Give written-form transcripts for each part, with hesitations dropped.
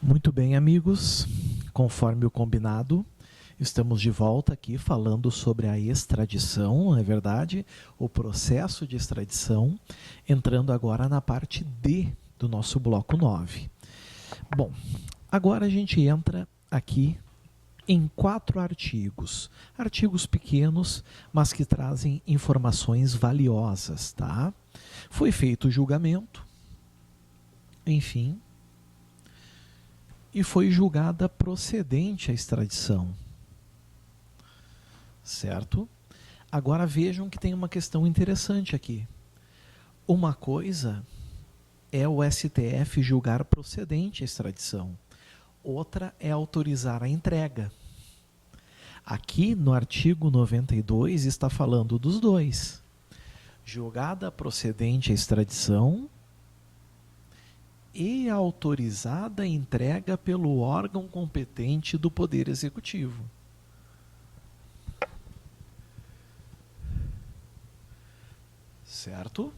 Muito bem, amigos. Conforme o combinado, estamos de volta aqui falando sobre a extradição, é verdade? O processo de extradição, entrando agora na parte D do nosso bloco 9. Bom, agora a gente entra aqui em 4 artigos. Artigos pequenos, mas que trazem informações valiosas, tá? Foi feito o julgamento, enfim, e foi julgada procedente a extradição. Certo? Agora vejam que tem uma questão interessante aqui. Uma coisa é o STF julgar procedente a extradição. Outra é autorizar a entrega. Aqui no artigo 92 está falando dos dois. Julgada procedente a extradição e autorizada a entrega pelo órgão competente do Poder Executivo. Certo?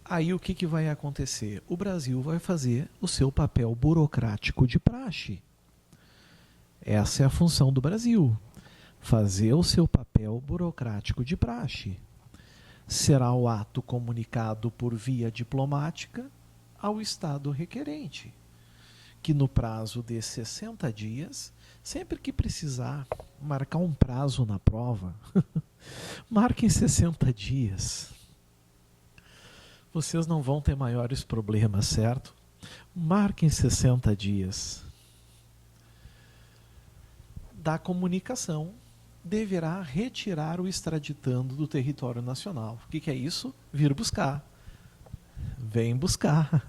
Aí o que vai acontecer? O Brasil vai fazer o seu papel burocrático de praxe. Essa é a função do Brasil. Fazer o seu papel burocrático de praxe. Será o ato comunicado por via diplomática ao Estado requerente, que no prazo de 60 dias, sempre que precisar marcar um prazo na prova, marquem 60 dias. Vocês não vão ter maiores problemas, certo? Marquem 60 dias. Da comunicação, deverá retirar o extraditando do território nacional. O que é isso? Vir buscar. Vem buscar.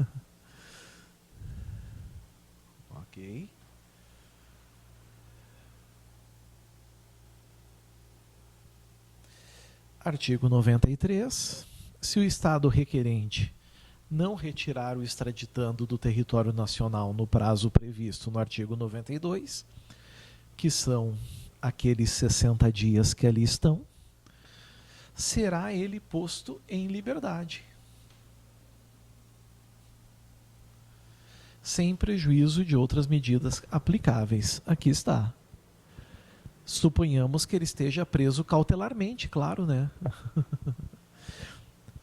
Ok. Artigo 93. Se o Estado requerente não retirar o extraditando do território nacional no prazo previsto no artigo 92, que são aqueles 60 dias que ali estão, será ele posto em liberdade, sem prejuízo de outras medidas aplicáveis. Aqui está. Suponhamos que ele esteja preso cautelarmente, claro, né?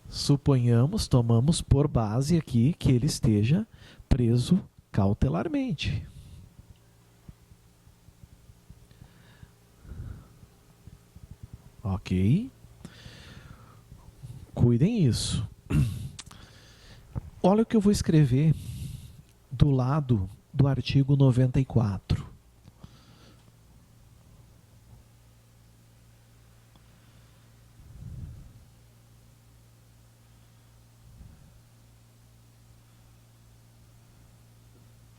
Suponhamos, tomamos por base aqui que ele esteja preso cautelarmente. Ok? Cuidem isso. Olha o que eu vou escrever do lado do artigo 94.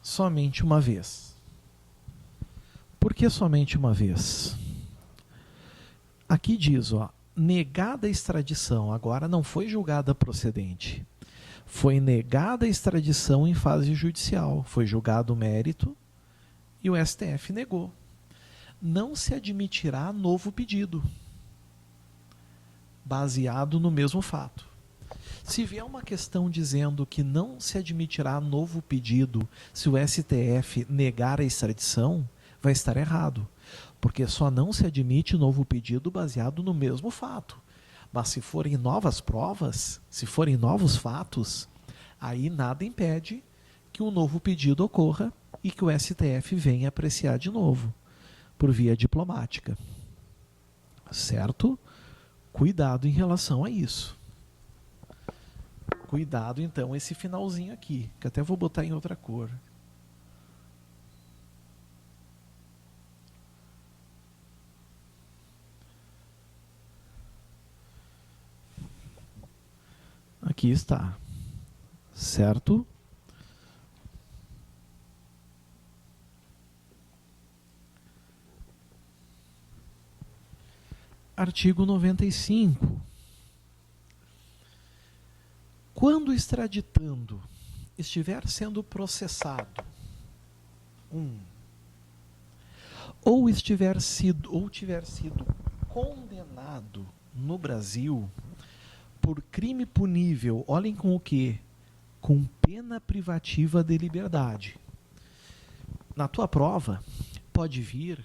Somente uma vez. Por que somente uma vez? Aqui diz, ó, negada a extradição, agora não foi julgada procedente. Foi negada a extradição em fase judicial, foi julgado o mérito e o STF negou. Não se admitirá novo pedido, baseado no mesmo fato. Se vier uma questão dizendo que não se admitirá novo pedido se o STF negar a extradição, vai estar errado, porque só não se admite novo pedido baseado no mesmo fato. Mas se forem novas provas, se forem novos fatos, aí nada impede que um novo pedido ocorra e que o STF venha apreciar de novo, por via diplomática. Certo? Cuidado em relação a isso. Cuidado, então, esse finalzinho aqui, que até vou botar em outra cor. Aqui está. Certo? Artigo 95. Quando o extraditando estiver sendo processado, ou tiver sido condenado no Brasil por crime punível, olhem com o quê? Com pena privativa de liberdade. na tua prova, pode vir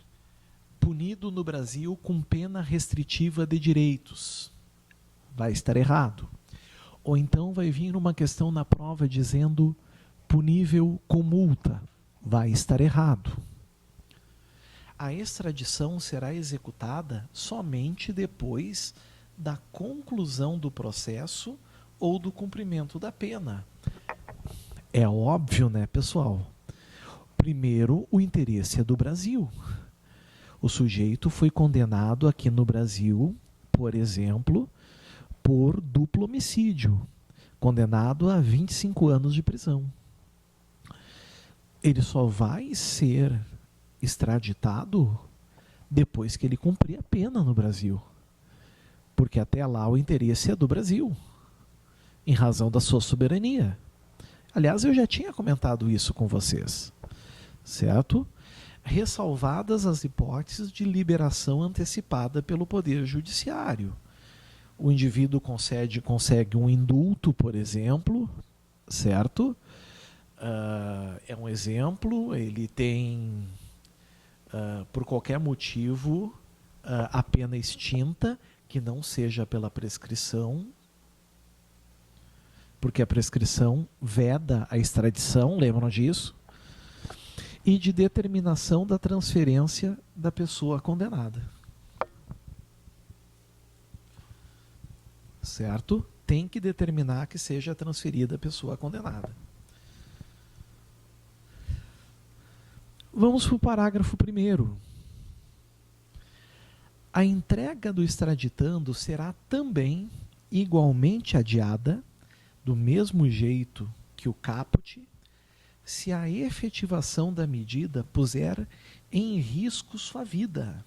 punido no Brasil com pena restritiva de direitos. Vai estar errado. Ou então vai vir uma questão na prova dizendo punível com multa. Vai estar errado. A extradição será executada somente depois da conclusão do processo ou do cumprimento da pena. É óbvio, né, pessoal? Primeiro, o interesse é do Brasil. O sujeito foi condenado aqui no Brasil, por exemplo, por duplo homicídio, condenado a 25 anos de prisão. Ele só vai ser extraditado depois que ele cumprir a pena no Brasil. Porque até lá o interesse é do Brasil, em razão da sua soberania. Aliás, eu já tinha comentado isso com vocês, certo? Ressalvadas as hipóteses de liberação antecipada pelo Poder Judiciário. O indivíduo consegue um indulto, por exemplo, certo? É um exemplo, ele tem, por qualquer motivo, a pena extinta, que não seja pela prescrição, porque a prescrição veda a extradição, lembram disso? E de determinação da transferência da pessoa condenada. Certo? Tem que determinar que seja transferida a pessoa condenada. Vamos para o parágrafo 1º. A entrega do extraditando será também igualmente adiada, do mesmo jeito que o caput, se a efetivação da medida puser em risco sua vida,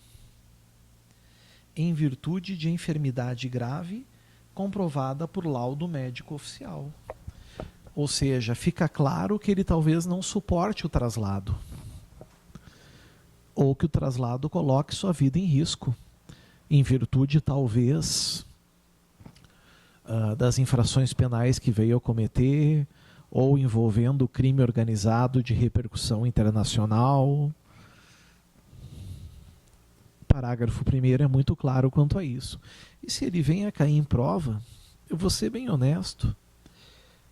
em virtude de enfermidade grave comprovada por laudo médico oficial. Ou seja, fica claro que ele talvez não suporte o traslado, ou que o traslado coloque sua vida em risco, em virtude talvez das infrações penais que veio a cometer, ou envolvendo crime organizado de repercussão internacional. Parágrafo 1º é muito claro quanto a isso. E se ele vem a cair em prova, eu vou ser bem honesto,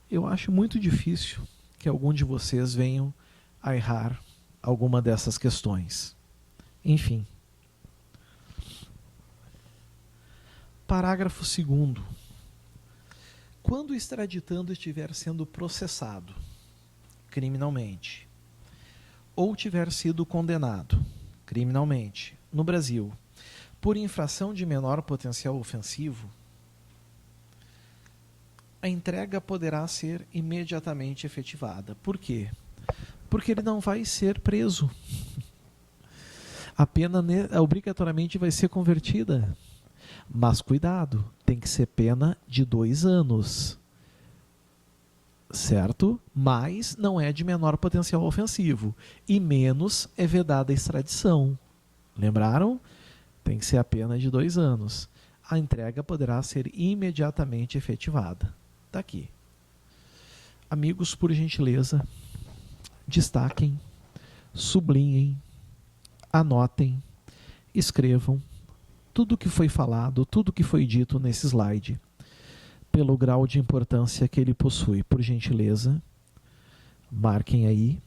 eu acho muito difícil que algum de vocês venham a errar alguma dessas questões. Enfim. Parágrafo 2º. Quando o extraditando estiver sendo processado criminalmente ou tiver sido condenado criminalmente no Brasil por infração de menor potencial ofensivo, a entrega poderá ser imediatamente efetivada. Por quê? Porque ele não vai ser preso. A pena obrigatoriamente vai ser convertida. Mas cuidado, tem que ser pena de 2 anos. Certo? Mas não é de menor potencial ofensivo. E menos é vedada a extradição. Lembraram? Tem que ser a pena de 2 anos. A entrega poderá ser imediatamente efetivada. Está aqui. Amigos, por gentileza, destaquem, sublinhem, anotem, escrevam tudo que foi falado, tudo que foi dito nesse slide, pelo grau de importância que ele possui. Por gentileza, marquem aí.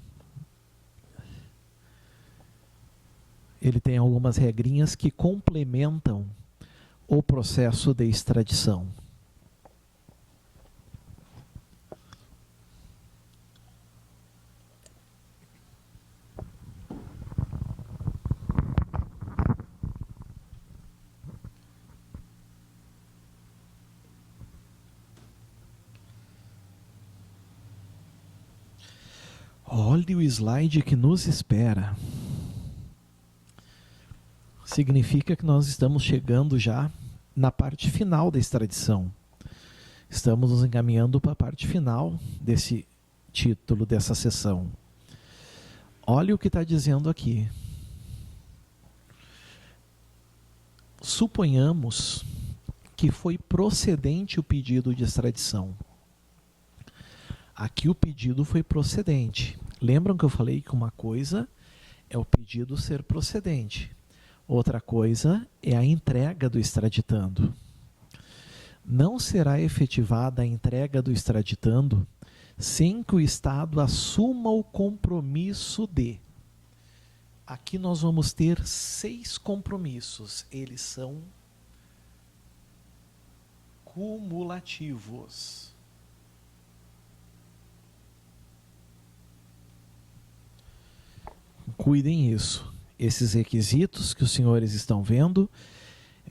Ele tem algumas regrinhas que complementam o processo de extradição. Olhe o slide que nos espera. Significa que nós estamos chegando já na parte final da extradição. Estamos nos encaminhando para a parte final desse título, dessa sessão. Olhe o que está dizendo aqui. Suponhamos que foi procedente o pedido de extradição. Aqui o pedido foi procedente. Lembram que eu falei que uma coisa é o pedido ser procedente, outra coisa é a entrega do extraditando. Não será efetivada a entrega do extraditando sem que o Estado assuma o compromisso de. Aqui nós vamos ter 6 compromissos. Eles são cumulativos. Cuidem isso. Esses requisitos que os senhores estão vendo,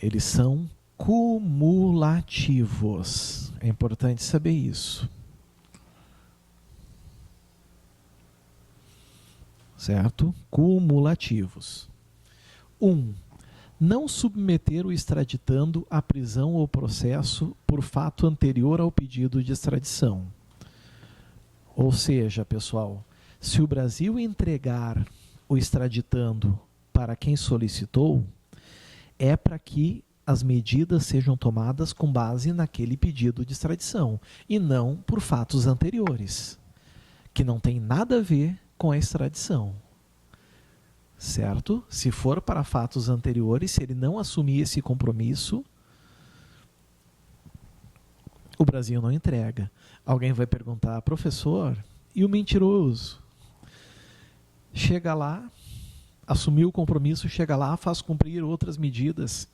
eles são cumulativos. É importante saber isso. Certo? Cumulativos. 1. Não submeter o extraditando à prisão ou processo por fato anterior ao pedido de extradição. Ou seja, pessoal, se o Brasil entregar o extraditando para quem solicitou, é para que as medidas sejam tomadas com base naquele pedido de extradição e não por fatos anteriores, que não tem nada a ver com a extradição. Certo? Se for para fatos anteriores, se ele não assumir esse compromisso, o Brasil não entrega. Alguém vai perguntar, professor, e o mentiroso? Chega lá, assumiu o compromisso, chega lá, faz cumprir outras medidas.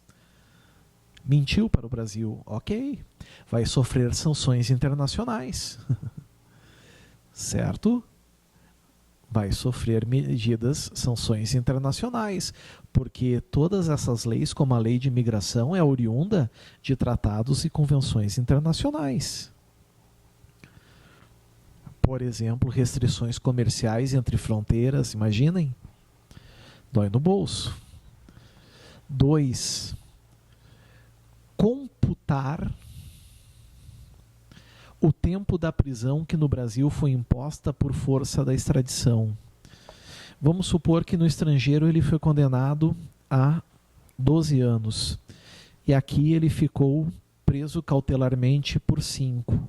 Mentiu para o Brasil, ok. Vai sofrer sanções internacionais. Certo? Vai sofrer sanções internacionais, porque todas essas leis, como a lei de imigração, é oriunda de tratados e convenções internacionais. Por exemplo, restrições comerciais entre fronteiras, imaginem, dói no bolso. 2. Computar o tempo da prisão que no Brasil foi imposta por força da extradição. Vamos supor que no estrangeiro ele foi condenado a 12 anos e aqui ele ficou preso cautelarmente por 5.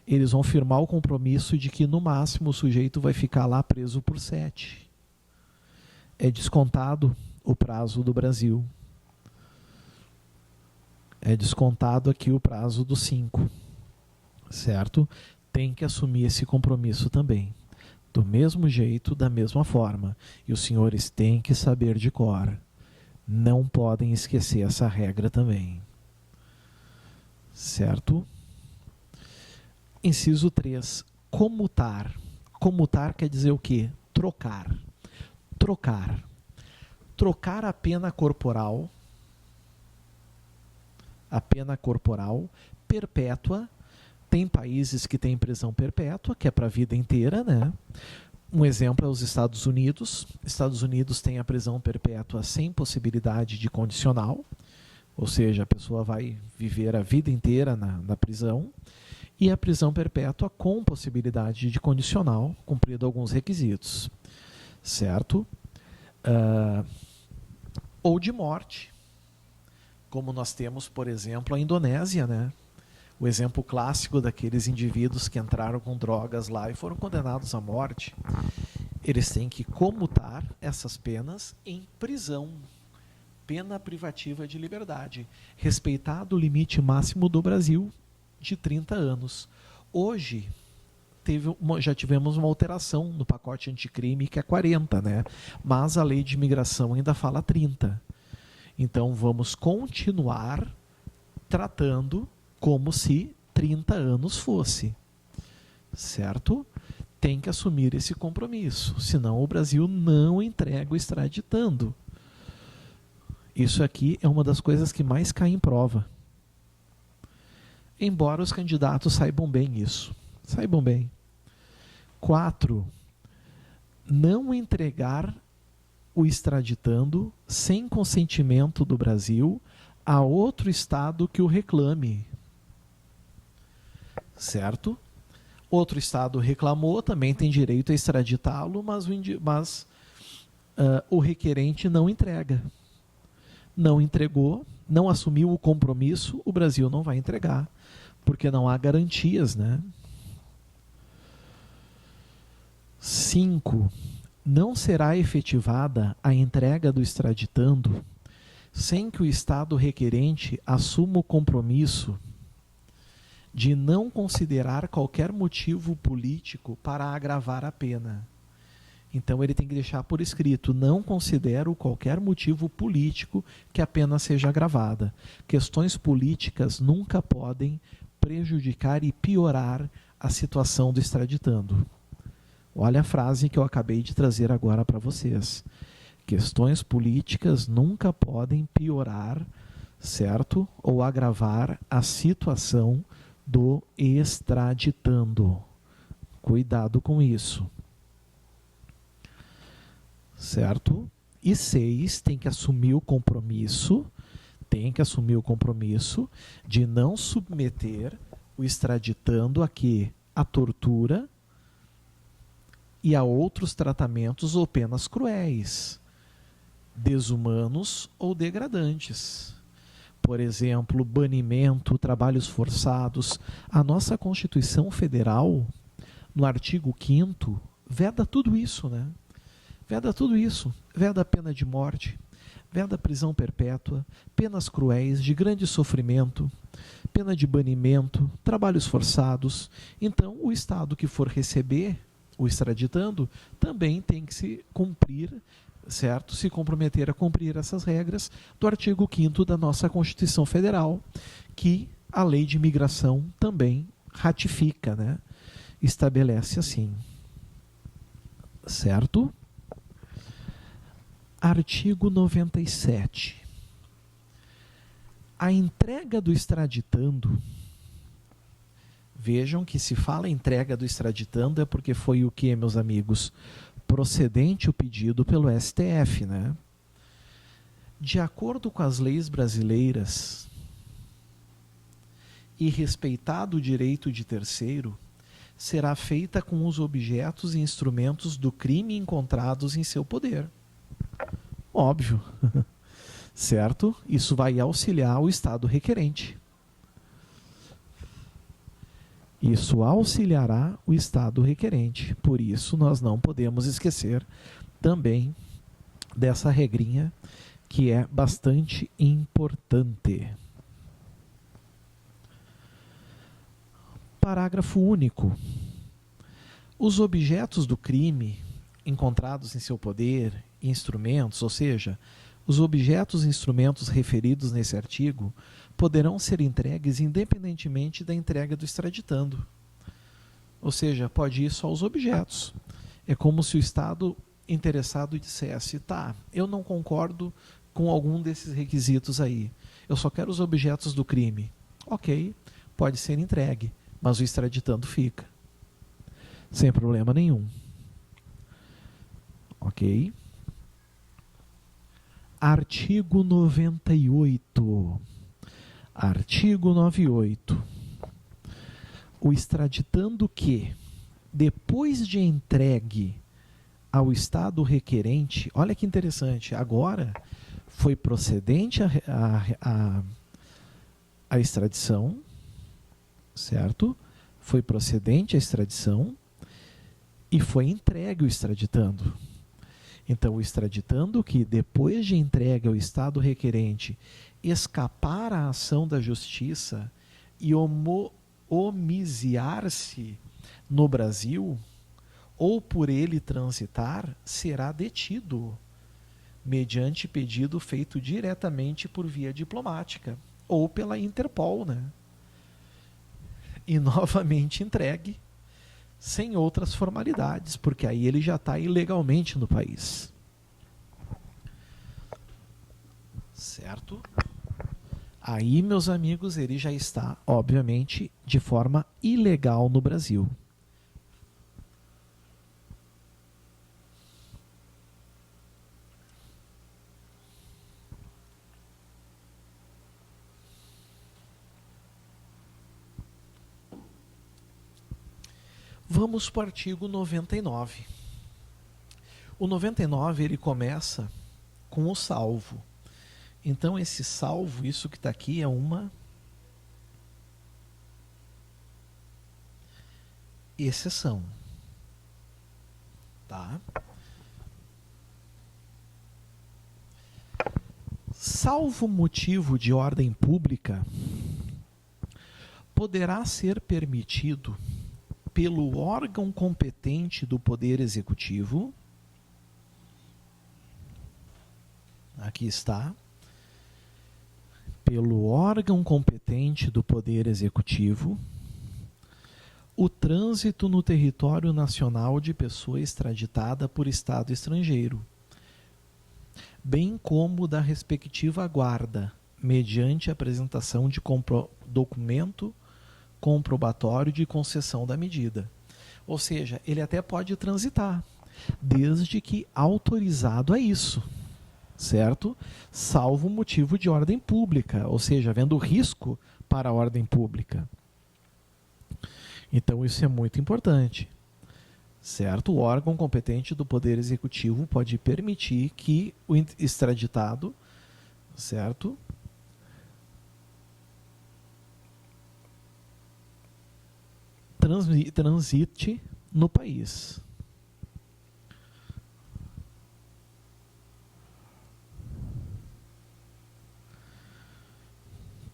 Eles vão firmar o compromisso de que no máximo o sujeito vai ficar lá preso por 7. É descontado o prazo do Brasil. É descontado aqui o prazo dos 5. Certo? Tem que assumir esse compromisso também. Do mesmo jeito, da mesma forma. E os senhores têm que saber de cor. Não podem esquecer essa regra também. Certo? Inciso 3. Comutar. Comutar quer dizer o quê? Trocar. Trocar. Trocar a pena corporal. A pena corporal perpétua. Tem países que têm prisão perpétua, que é para a vida inteira, né? Um exemplo é os Estados Unidos. Estados Unidos tem a prisão perpétua sem possibilidade de condicional, ou seja, a pessoa vai viver a vida inteira na prisão, e a prisão perpétua com possibilidade de condicional, cumprido alguns requisitos. Certo? Ou de morte, como nós temos, por exemplo, a Indonésia, né? O exemplo clássico daqueles indivíduos que entraram com drogas lá e foram condenados à morte. Eles têm que comutar essas penas em prisão. Pena privativa de liberdade. Respeitado o limite máximo do Brasil, de 30 anos. Hoje, já tivemos uma alteração no pacote anticrime, que é 40, né? Mas a lei de imigração ainda fala 30. Então, vamos continuar tratando como se 30 anos fosse. Certo? Tem que assumir esse compromisso, senão o Brasil não entrega o extraditando. Isso aqui é uma das coisas que mais cai em prova. Embora os candidatos saibam bem isso. Saibam bem. 4. Não entregar o extraditando sem consentimento do Brasil a outro Estado que o reclame. Certo? Outro Estado reclamou, também tem direito a extraditá-lo, mas o requerente não entrega. Não entregou, não assumiu o compromisso, o Brasil não vai entregar, porque não há garantias, né? 5. Não será efetivada a entrega do extraditando sem que o Estado requerente assuma o compromisso de não considerar qualquer motivo político para agravar a pena. Então ele tem que deixar por escrito: não considero qualquer motivo político que a pena seja agravada. Questões políticas nunca podem prejudicar e piorar a situação do extraditando. Olha a frase que eu acabei de trazer agora para vocês. Questões políticas nunca podem piorar, certo? Ou agravar a situação do extraditando. Cuidado com isso. Certo? E 6, tem que assumir o compromisso de não submeter o extraditando a quê? A tortura e a outros tratamentos ou penas cruéis, desumanos ou degradantes. Por exemplo, banimento, trabalhos forçados. A nossa Constituição Federal, no artigo 5º, veda tudo isso, né? Veda tudo isso. Veda a pena de morte, veda a prisão perpétua, penas cruéis, de grande sofrimento, pena de banimento, trabalhos forçados. Então, o Estado que for receber o extraditando também tem que se cumprir, certo? Se comprometer a cumprir essas regras do artigo 5º da nossa Constituição Federal, que a Lei de Imigração também ratifica, né? Estabelece assim. Certo? Artigo 97. A entrega do extraditando, vejam que se fala entrega do extraditando é porque foi o que, meus amigos? Procedente o pedido pelo STF, né? De acordo com as leis brasileiras e respeitado o direito de terceiro, será feita com os objetos e instrumentos do crime encontrados em seu poder. Óbvio, certo? Isso vai auxiliar o Estado requerente. Isso auxiliará o Estado requerente. Por isso, nós não podemos esquecer também dessa regrinha que é bastante importante. Parágrafo único. Os objetos do crime encontrados em seu poder, instrumentos, ou seja, os objetos e instrumentos referidos nesse artigo poderão ser entregues independentemente da entrega do extraditando. Ou seja, pode ir só os objetos. É como se o Estado interessado dissesse: tá, eu não concordo com algum desses requisitos aí, eu só quero os objetos do crime. Ok, pode ser entregue, mas o extraditando fica. Sem problema nenhum. Ok? Artigo 98. Artigo 98. O extraditando que, depois de entregue ao Estado requerente, olha que interessante, agora foi procedente a extradição, certo? Foi procedente a extradição e foi entregue o extraditando. Então, o extraditando que, depois de entregue ao Estado requerente, escapar à ação da justiça e homiciar-se no Brasil, ou por ele transitar, será detido, mediante pedido feito diretamente por via diplomática, ou pela Interpol, né? E novamente entregue, sem outras formalidades, porque aí ele já está ilegalmente no país. Certo? Aí, meus amigos, ele já está, obviamente, de forma ilegal no Brasil. Vamos para o artigo 99. O 99 ele começa com o salvo. Então, esse salvo, isso que está aqui, é uma exceção. Tá? Salvo motivo de ordem pública, poderá ser permitido pelo órgão competente do Poder Executivo, aqui está, pelo órgão competente do Poder Executivo, o trânsito no território nacional de pessoa extraditada por Estado estrangeiro, bem como da respectiva guarda, mediante apresentação de documento comprobatório de concessão da medida. Ou seja, ele até pode transitar, desde que autorizado a isso, certo? Salvo motivo de ordem pública, ou seja, havendo risco para a ordem pública. Então isso é muito importante, certo? O órgão competente do Poder Executivo pode permitir que o extraditado, certo, transite no país.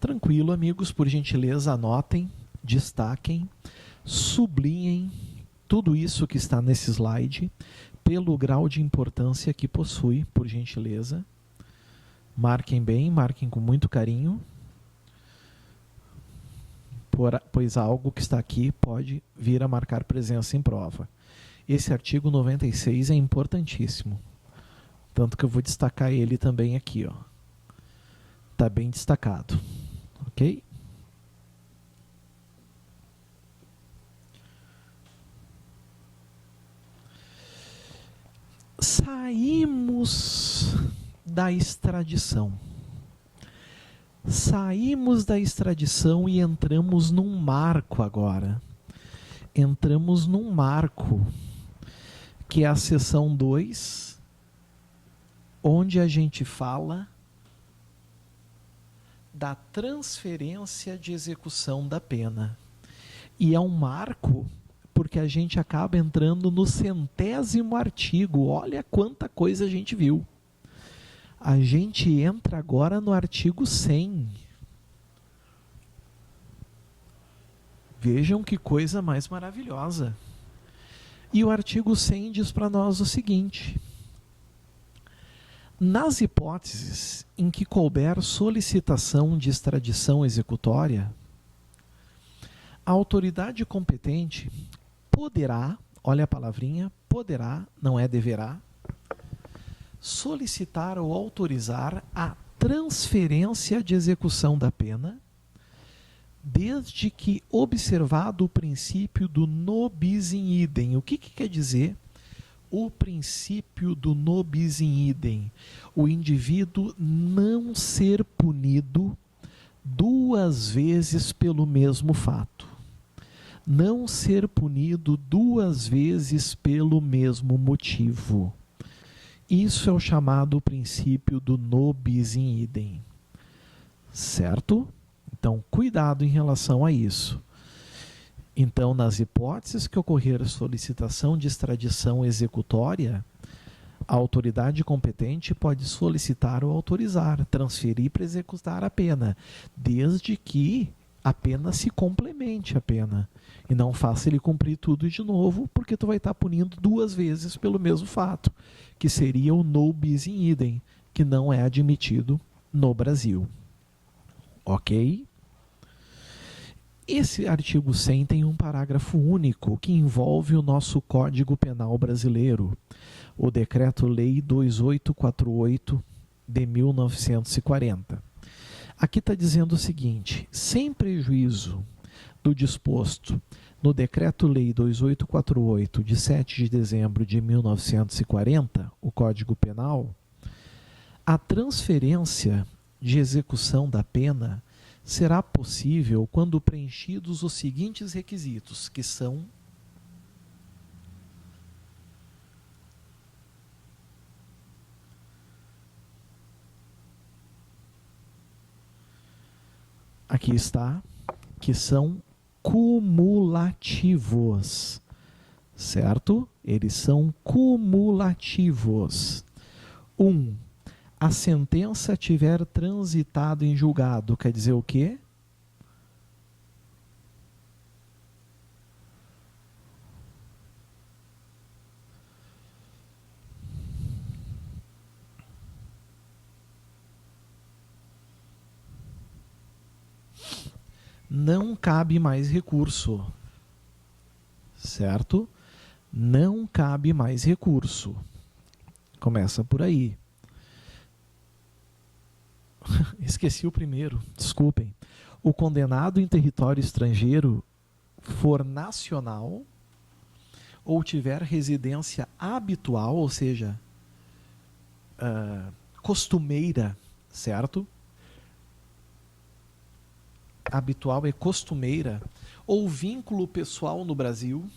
Tranquilo, amigos, por gentileza, anotem, destaquem, sublinhem tudo isso que está nesse slide, pelo grau de importância que possui, por gentileza. Marquem bem, marquem com muito carinho, pois algo que está aqui pode vir a marcar presença em prova. Esse artigo 96 é importantíssimo, tanto que eu vou destacar ele também aqui, ó. Está bem destacado, ok? Saímos da extradição. Saímos da extradição e entramos num marco agora. Entramos num marco, que é a seção 2, onde a gente fala da transferência de execução da pena. E é um marco porque a gente acaba entrando no 100º artigo. Olha quanta coisa a gente viu. A gente entra agora no artigo 100. Vejam que coisa mais maravilhosa. E o artigo 100 diz para nós o seguinte: nas hipóteses em que couber solicitação de extradição executória, a autoridade competente poderá, olha a palavrinha, poderá, não é deverá, solicitar ou autorizar a transferência de execução da pena, desde que observado o princípio do no bis in idem. O que quer dizer o princípio do no bis in idem? O indivíduo não ser punido duas vezes pelo mesmo fato. Não ser punido duas vezes pelo mesmo motivo. Isso é o chamado princípio do no bis in idem. Certo? Então, cuidado em relação a isso. Então, nas hipóteses que ocorrer solicitação de extradição executória, a autoridade competente pode solicitar ou autorizar, transferir para executar a pena, desde que a pena se complemente a pena e não faça ele cumprir tudo de novo, porque tu vai estar punindo duas vezes pelo mesmo fato, que seria o no bis in idem, que não é admitido no Brasil. Ok? Esse artigo 100 tem um parágrafo único que envolve o nosso Código Penal brasileiro, o Decreto-Lei 2848 de 1940. Aqui está dizendo o seguinte: sem prejuízo do disposto no Decreto-Lei 2848 de 7 de dezembro de 1940, o Código Penal, a transferência de execução da pena será possível quando preenchidos os seguintes requisitos, que são: aqui está, que são cumulativos, certo? Eles são cumulativos. 1. A sentença tiver transitado em julgado, quer dizer o quê? Não cabe mais recurso, certo? Não cabe mais recurso. Começa por aí. Esqueci o primeiro, desculpem. O condenado em território estrangeiro for nacional ou tiver residência habitual, ou seja, costumeira, certo? Habitual é costumeira, ou vínculo pessoal no Brasil,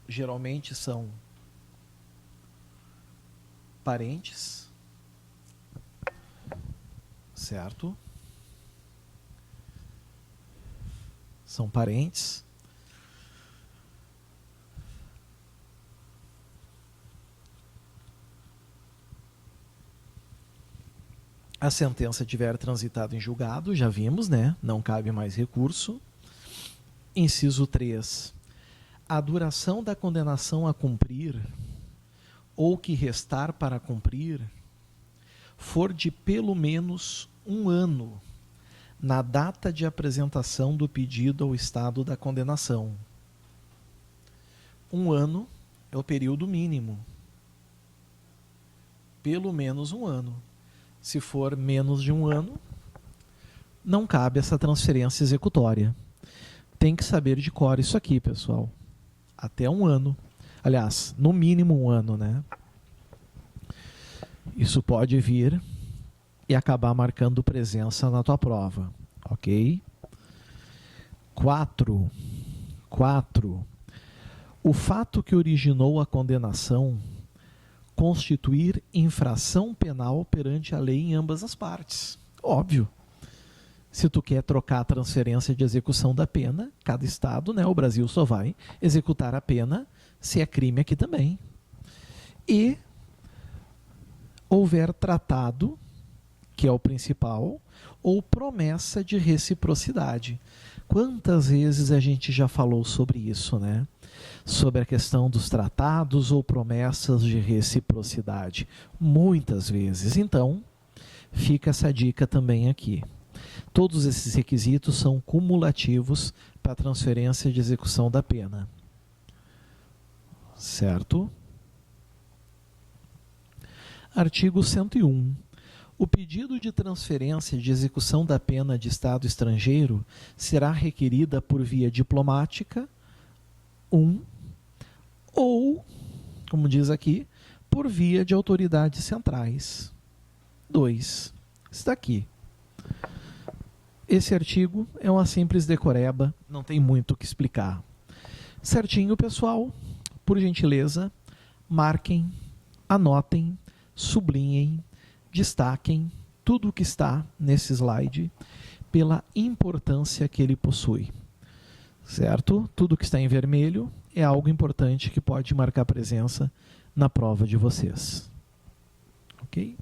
geralmente são parentes, certo? São parentes. A sentença tiver transitado em julgado, já vimos, né? Não cabe mais recurso. Inciso 3. A duração da condenação a cumprir, ou que restar para cumprir, for de pelo menos 1 ano, na data de apresentação do pedido ao estado da condenação. 1 ano é o período mínimo. Pelo menos 1 ano. Se for menos de 1 ano, não cabe essa transferência executória. Tem que saber de cor isso aqui, pessoal. Até 1 ano. Aliás, no mínimo 1 ano, né? Isso pode vir e acabar marcando presença na tua prova. Ok? 4. O fato que originou a condenação constituir infração penal perante a lei em ambas as partes. Óbvio. Se tu quer trocar a transferência de execução da pena, cada estado, né, o Brasil só vai executar a pena se é crime aqui também. E houver tratado, que é o principal, ou promessa de reciprocidade. Quantas vezes a gente já falou sobre isso, né? Sobre a questão dos tratados ou promessas de reciprocidade. Muitas vezes. Então, fica essa dica também aqui. Todos esses requisitos são cumulativos para a transferência de execução da pena. Certo? Artigo 101. O pedido de transferência de execução da pena de Estado estrangeiro será requerida por via diplomática, ou, como diz aqui, por via de autoridades centrais. 2. Está aqui. Esse artigo é uma simples decoreba, não tem muito o que explicar. Certinho, pessoal? Por gentileza, marquem, anotem, sublinhem, destaquem tudo o que está nesse slide pela importância que ele possui. Certo? Tudo que está em vermelho é algo importante que pode marcar presença na prova de vocês. Ok?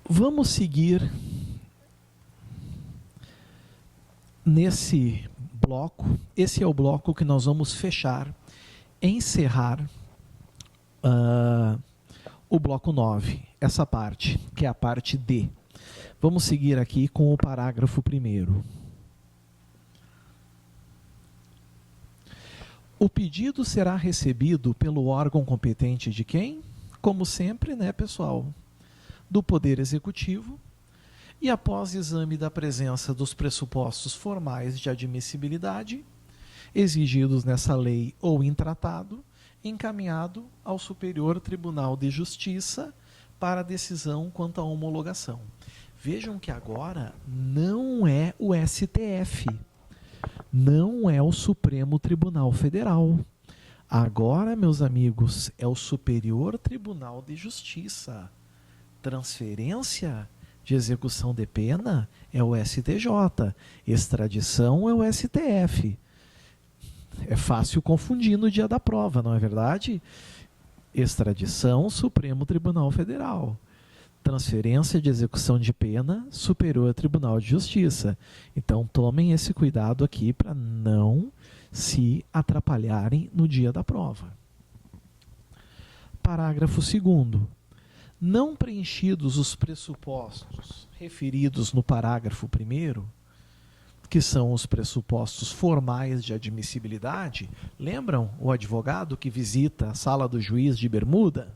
Vamos seguir nesse bloco. Esse é o bloco que nós vamos fechar, encerrar o bloco 9, essa parte, que é a parte D. Vamos seguir aqui com o parágrafo 1º. O pedido será recebido pelo órgão competente de quem? Como sempre, né, pessoal? Do Poder Executivo, e após exame da presença dos pressupostos formais de admissibilidade, exigidos nessa lei ou em tratado, encaminhado ao Superior Tribunal de Justiça para decisão quanto à homologação. Vejam que agora não é o STF. não é o Supremo Tribunal Federal. Agora, meus amigos, é o Superior Tribunal de Justiça. Transferência de execução de pena é o STJ. Extradição é o STF. É fácil confundir no dia da prova, não é verdade? Extradição, Supremo Tribunal Federal. Transferência de execução de pena, Superior Tribunal de Justiça. Então, tomem esse cuidado aqui para não se atrapalharem no dia da prova. Parágrafo 2º. Não preenchidos os pressupostos referidos no parágrafo 1º, que são os pressupostos formais de admissibilidade, lembram o advogado que visita a sala do juiz de bermuda?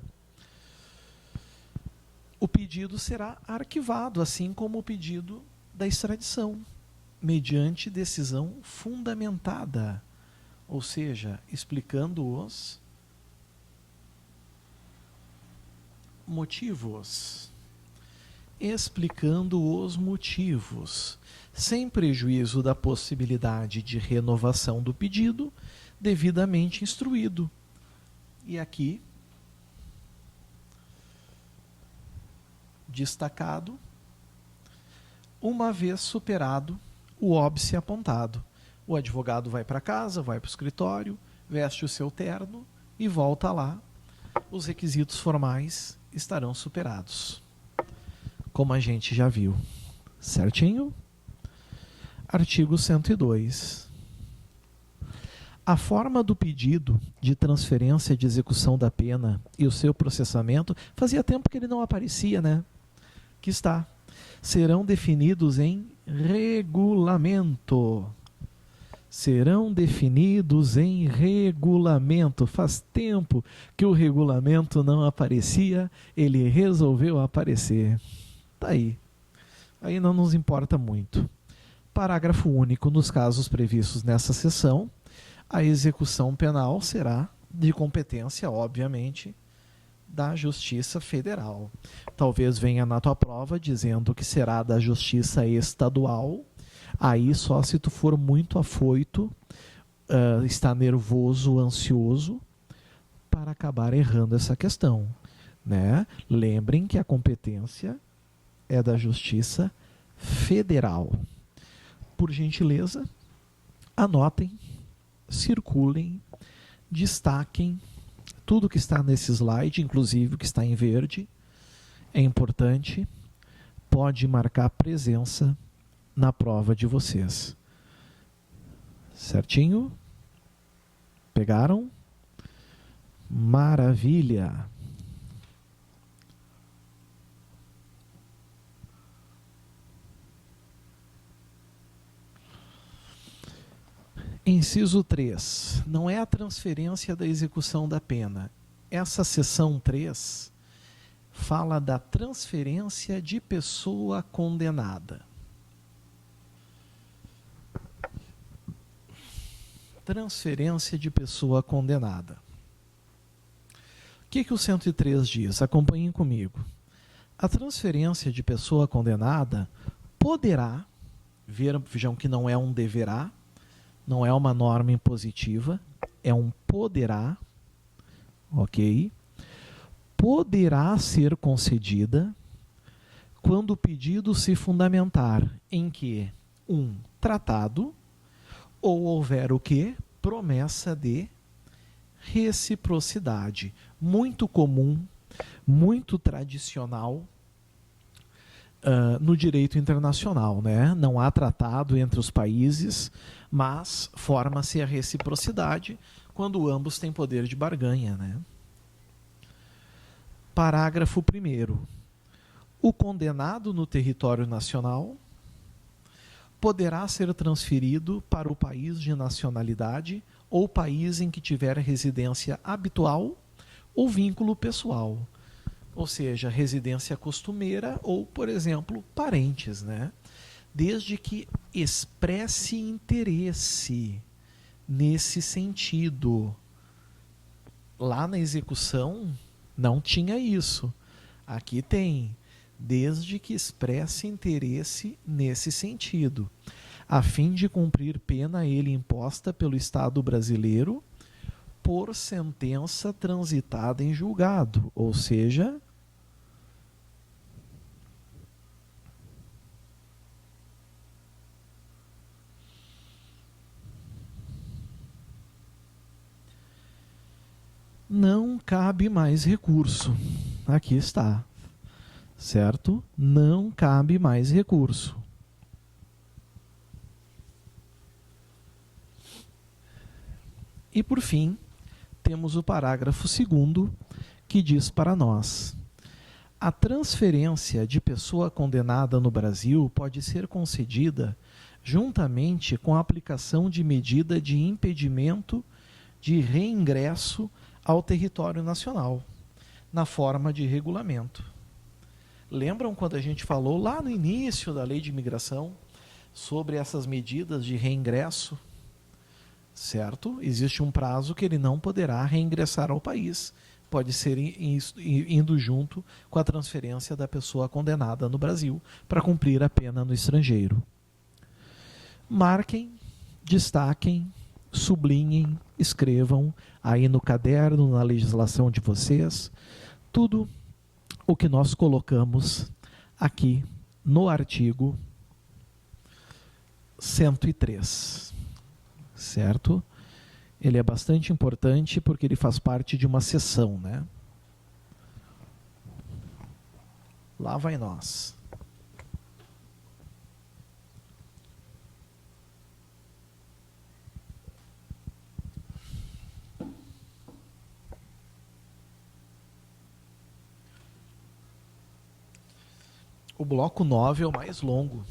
O pedido será arquivado, assim como o pedido da extradição, mediante decisão fundamentada, ou seja, explicando os motivos. Explicando os motivos, sem prejuízo da possibilidade de renovação do pedido, devidamente instruído. E aqui, destacado, uma vez superado o óbice apontado. O advogado vai para casa, vai para o escritório, veste o seu terno e volta lá. Os requisitos formais estarão superados, como a gente já viu. Certinho? Artigo 102. A forma do pedido de transferência de execução da pena e o seu processamento, fazia tempo que ele não aparecia, né? Que está. Serão definidos em regulamento. Serão definidos em regulamento. Faz tempo que o regulamento não aparecia, ele resolveu aparecer. Está aí. Aí não nos importa muito. Parágrafo único. Nos casos previstos nessa seção, a execução penal será de competência, obviamente, da Justiça Federal. Talvez venha na tua prova dizendo que será da Justiça Estadual. Aí só se tu for muito afoito, está nervoso, ansioso, para acabar errando essa questão, né? Lembrem que a competência é da Justiça Federal. Por gentileza, anotem, circulem, destaquem tudo que está nesse slide, inclusive o que está em verde. É importante, pode marcar presença na prova de vocês. Certinho? Pegaram? Maravilha! Inciso 3. Não é a transferência da execução da pena. Essa seção 3 fala da transferência de pessoa condenada. Transferência de pessoa condenada. O que o 103 diz? Acompanhem comigo. A transferência de pessoa condenada poderá, vejam que não é um deverá, não é uma norma impositiva, é um poderá, ok? Poderá ser concedida quando o pedido se fundamentar em que tratado ou houver o quê? Promessa de reciprocidade. Muito comum, muito tradicional no direito internacional, né? Não há tratado entre os países, mas forma-se a reciprocidade quando ambos têm poder de barganha, né? Parágrafo 1º. O condenado no território nacional poderá ser transferido para o país de nacionalidade ou país em que tiver residência habitual ou vínculo pessoal. Ou seja, residência costumeira ou, por exemplo, parentes, né? Desde que expresse interesse nesse sentido. Lá na execução não tinha isso. Aqui tem, desde que expresse interesse nesse sentido. a fim de cumprir pena a ele imposta pelo Estado brasileiro por sentença transitada em julgado, ou seja, não cabe mais recurso. Aqui está, certo? Não cabe mais recurso. E por fim, temos o parágrafo 2º, que diz para nós: a transferência de pessoa condenada no Brasil pode ser concedida juntamente com a aplicação de medida de impedimento de reingresso ao território nacional, na forma de regulamento. Lembram quando a gente falou lá no início da lei de imigração sobre essas medidas de reingresso? Certo? Existe um prazo que ele não poderá reingressar ao país. Pode ser indo junto com a transferência da pessoa condenada no Brasil para cumprir a pena no estrangeiro. Marquem, destaquem, sublinhem, escrevam aí no caderno, na legislação de vocês, tudo o que nós colocamos aqui no artigo 103, certo? Ele é bastante importante porque ele faz parte de uma seção, né? Lá vai nós. O bloco 9 é o mais longo.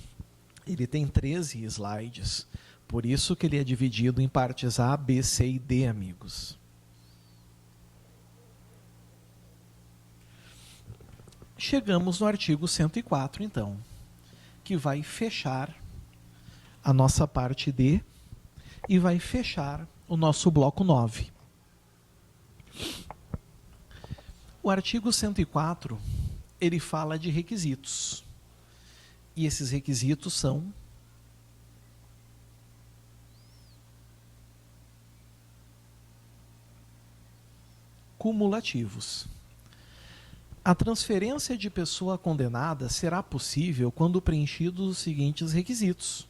Ele tem 13 slides. Por isso que ele é dividido em partes A, B, C e D, amigos. Chegamos no artigo 104, então, que vai fechar a nossa parte D e vai fechar o nosso bloco 9. O artigo 104, ele fala de requisitos. E esses requisitos são cumulativos. A transferência de pessoa condenada será possível quando preenchidos os seguintes requisitos.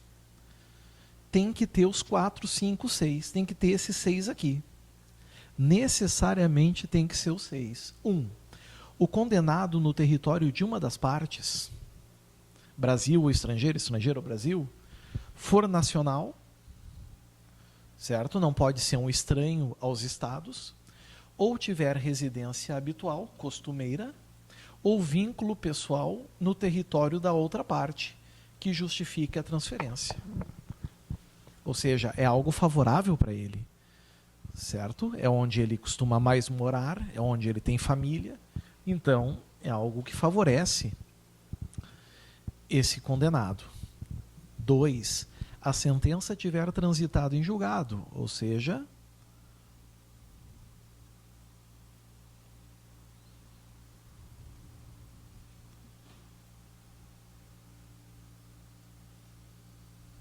Tem que ter os 4, 5, 6. Tem que ter esses 6 aqui. Necessariamente tem que ser os 6. 1. O condenado no território de uma das partes, Brasil ou estrangeiro, estrangeiro ou Brasil, for nacional, certo? Não pode ser um estranho aos estados, ou tiver residência habitual, costumeira, ou vínculo pessoal no território da outra parte, que justifique a transferência. Ou seja, é algo favorável para ele, certo? É onde ele costuma mais morar, é onde ele tem família, então é algo que favorece esse condenado. 2. A sentença tiver transitado em julgado, ou seja,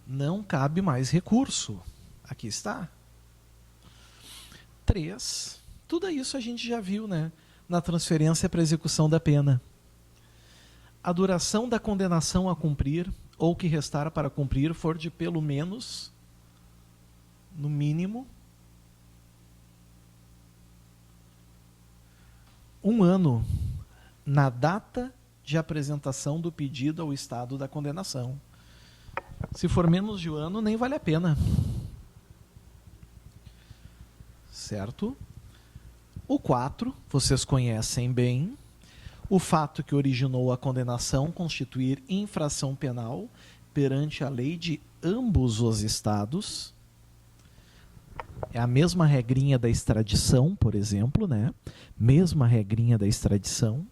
não cabe mais recurso. Aqui está. 3. Tudo isso a gente já viu, né? Na transferência para execução da pena. A duração da condenação a cumprir, ou que restar para cumprir, for de pelo menos, no mínimo, 1 ano na data de apresentação do pedido ao estado da condenação. Se for menos de 1 ano, nem vale a pena. Certo? O 4, vocês conhecem bem. O fato que originou a condenação constituir infração penal perante a lei de ambos os estados. É a mesma regrinha da extradição, por exemplo, né? Mesma regrinha da extradição.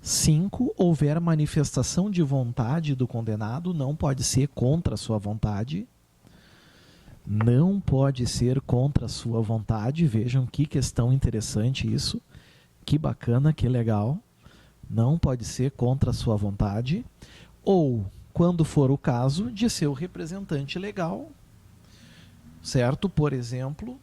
5. Houver manifestação de vontade do condenado, não pode ser contra a sua vontade. Não pode ser contra a sua vontade. Vejam que questão interessante isso. Que bacana, que legal. Não pode ser contra a sua vontade. Ou quando for o caso, de seu representante legal, certo? Por exemplo,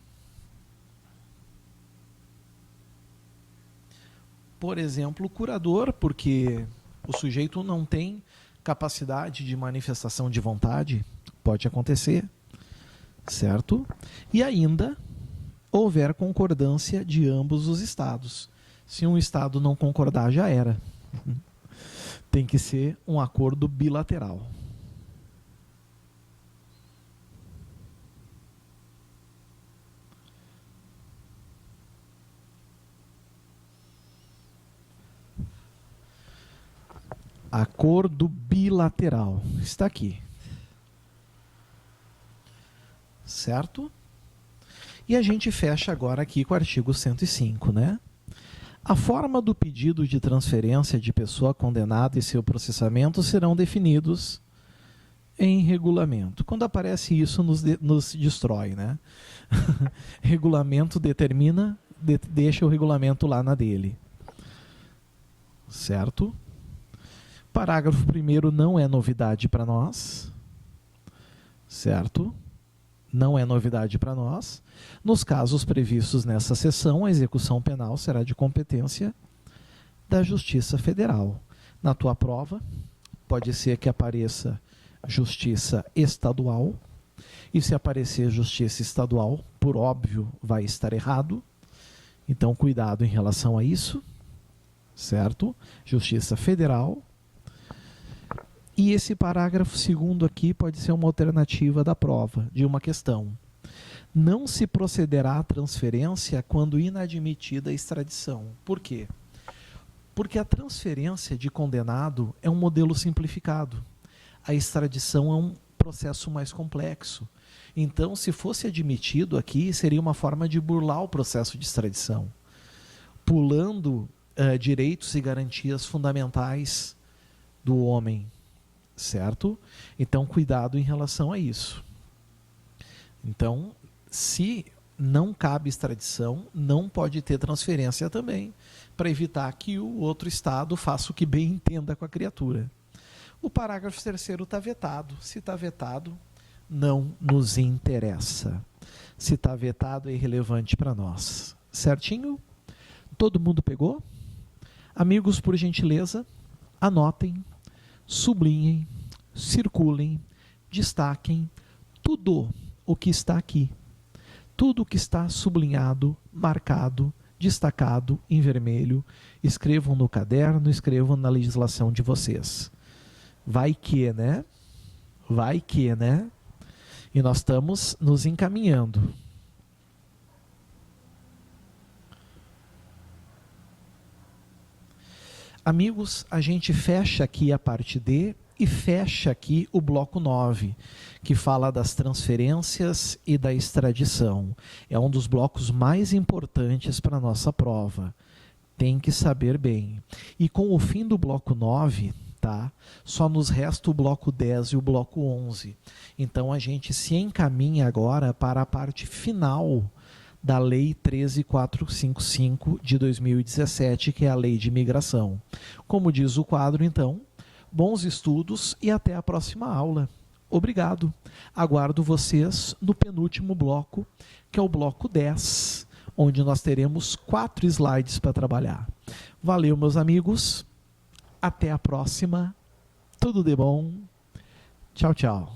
o curador, porque o sujeito não tem capacidade de manifestação de vontade, pode acontecer, certo? E ainda houver concordância de ambos os estados. Se um estado não concordar, já era. Tem que ser um acordo bilateral. Acordo bilateral. Está aqui. Certo? E a gente fecha agora aqui com o artigo 105, né? A forma do pedido de transferência de pessoa condenada e seu processamento serão definidos em regulamento. Quando aparece isso, nos destrói, né? Regulamento determina, deixa o regulamento lá na dele. Certo? Parágrafo 1º não é novidade para nós. Certo? Não é novidade para nós. Nos casos previstos nessa seção, a execução penal será de competência da Justiça Federal. Na tua prova, pode ser que apareça Justiça Estadual, e se aparecer Justiça Estadual, por óbvio, vai estar errado. Então, cuidado em relação a isso, certo? Justiça Federal. E esse parágrafo 2º aqui pode ser uma alternativa da prova, de uma questão. Não se procederá à transferência quando inadmitida a extradição. Por quê? Porque a transferência de condenado é um modelo simplificado. A extradição é um processo mais complexo. Então, se fosse admitido aqui, seria uma forma de burlar o processo de extradição, pulando direitos e garantias fundamentais do homem. Certo? Então, cuidado em relação a isso. Então, se não cabe extradição, não pode ter transferência também, para evitar que o outro estado faça o que bem entenda com a criatura. O parágrafo 3º está vetado. Se está vetado, não nos interessa. Se está vetado, é irrelevante para nós. Certinho? Todo mundo pegou? Amigos, por gentileza, anotem, sublinhem, circulem, destaquem tudo o que está aqui. Tudo o que está sublinhado, marcado, destacado em vermelho. Escrevam no caderno, escrevam na legislação de vocês. Vai que, né? Vai que, né? E nós estamos nos encaminhando. Amigos, a gente fecha aqui a parte D e fecha aqui o bloco 9, que fala das transferências e da extradição. É um dos blocos mais importantes para a nossa prova. Tem que saber bem. E com o fim do bloco 9, tá? Só nos resta o bloco 10 e o bloco 11. Então a gente se encaminha agora para a parte final da Lei 13.455 de 2017, que é a Lei de Imigração. Como diz o quadro, então, bons estudos e até a próxima aula. Obrigado. Aguardo vocês no penúltimo bloco, que é o bloco 10, onde nós teremos 4 slides para trabalhar. Valeu, meus amigos. Até a próxima. Tudo de bom. Tchau, tchau.